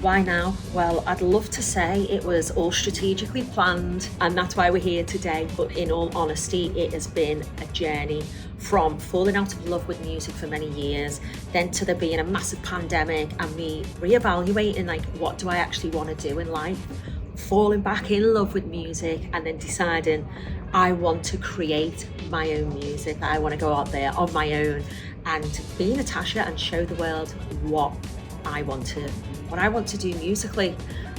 Why now? Well, I'd love to say it was all strategically planned and that's why we're here today. But in all honesty, it has been a journey from falling out of love with music for many years, then to there being a massive pandemic and me reevaluating like, what do I actually want to do in life? Falling back in love with music and then deciding I want to create my own music. I want to go out there on my own and be Natasha and show the world what I want to do musically.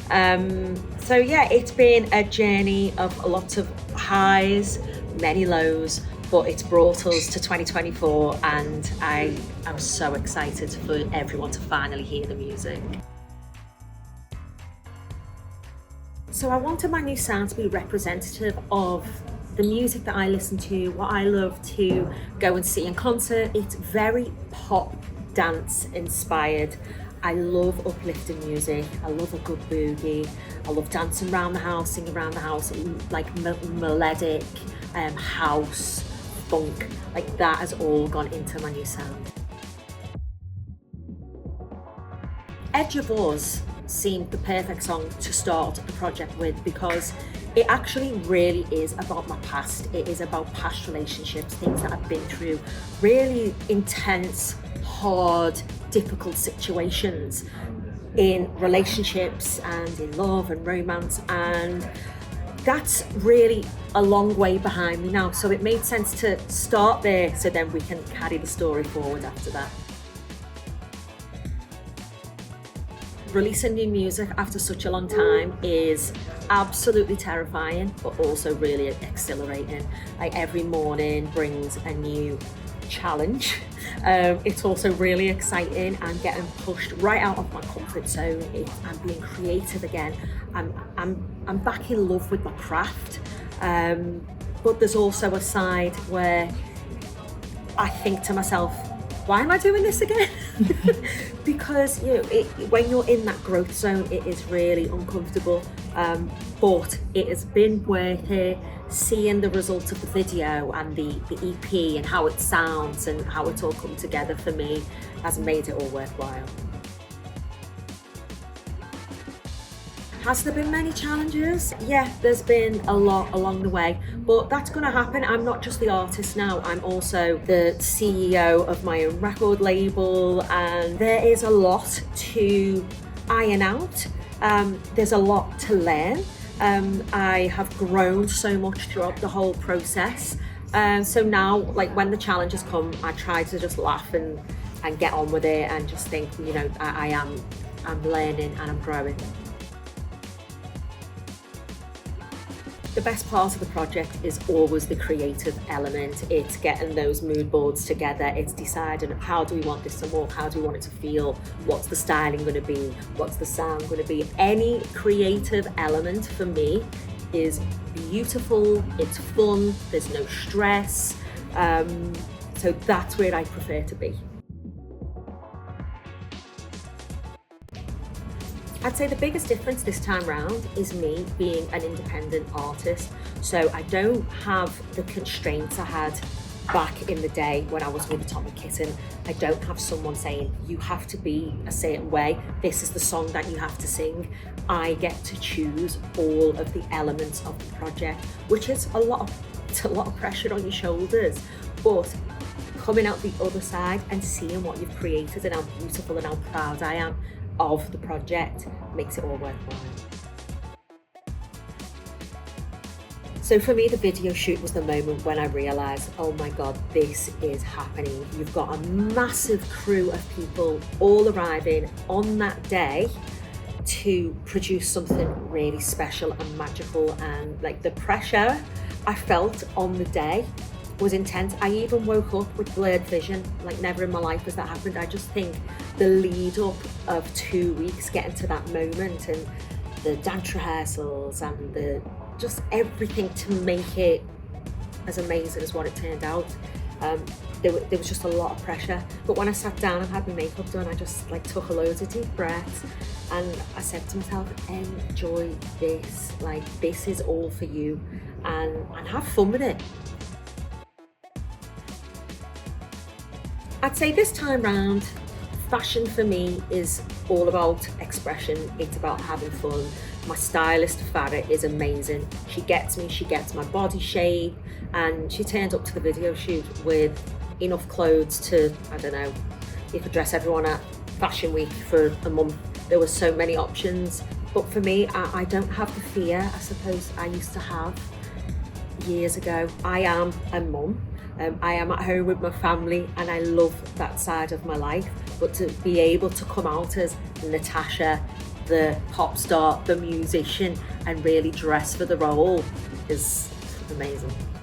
So yeah, it's been a journey of lots of highs, many lows, but it's brought us to 2024 and I am so excited for everyone to finally hear the music. So I wanted my new sound to be representative of the music that I listen to, what I love to go and see in concert. It's very pop dance inspired. I love uplifting music. I love a good boogie. I love dancing around the house, singing around the house, like melodic house, funk, like that has all gone into my new sound. Edge of Us seemed the perfect song to start the project with because it actually really is about my past. It is about past relationships, things that I've been through, really intense, hard, difficult situations in relationships and in love and romance, and that's really a long way behind me now, so it made sense to start there so then we can carry the story forward after that. Releasing new music after such a long time is absolutely terrifying, but also really exhilarating. Like every morning brings a new challenge. It's also really exciting. I'm getting pushed right out of my comfort zone. I'm being creative again. I'm back in love with my craft. But there's also a side where I think to myself, why am I doing this again? Because when you're in that growth zone, it is really uncomfortable, but it has been worth it. Seeing the results of the video and the EP and how it sounds and how it's all come together for me has made it all worthwhile. Has there been many challenges? Yeah, there's been a lot along the way, but that's going to happen. I'm not just the artist now, I'm also the CEO of my own record label, and there is a lot to iron out. There's a lot to learn. I have grown so much throughout the whole process. So now, like when the challenges come, I try to just laugh and get on with it and just think, I'm learning and I'm growing. The best part of the project is always the creative element. It's getting those mood boards together. It's deciding how do we want this to look, how do we want it to feel, what's the styling going to be, what's the sound going to be. Any creative element for me is beautiful, it's fun, there's no stress. So that's where I prefer to be. I'd say the biggest difference this time round is me being an independent artist. So I don't have the constraints I had back in the day when I was with Atomic Kitten. I don't have someone saying, you have to be a certain way, this is the song that you have to sing. I get to choose all of the elements of the project, which is a lot of pressure on your shoulders. But coming out the other side and seeing what you've created and how beautiful and how proud I am of the project makes it all worthwhile. So for me, the video shoot was the moment when I realised, oh my God, this is happening. You've got a massive crew of people all arriving on that day to produce something really special and magical, and like the pressure I felt on the day was intense. I even woke up with blurred vision, like never in my life has that happened. I just think the lead up of 2 weeks getting to that moment and the dance rehearsals and just everything to make it as amazing as what it turned out. There was just a lot of pressure. But when I sat down and had my makeup done, I just like took a load of deep breaths and I said to myself, enjoy this. Like this is all for you, and have fun with it. I'd say this time round, Fashion for me is all about expression, it's about having fun. My stylist, Farah, is amazing. She gets me, she gets my body shape, and she turned up to the video shoot with enough clothes to, I don't know, you could dress everyone at Fashion Week for a month. There were so many options. But for me, I don't have the fear I suppose I used to have years ago. I am a mum. I am at home with my family and I love that side of my life. But to be able to come out as Natasha, the pop star, the musician, and really dress for the role is amazing.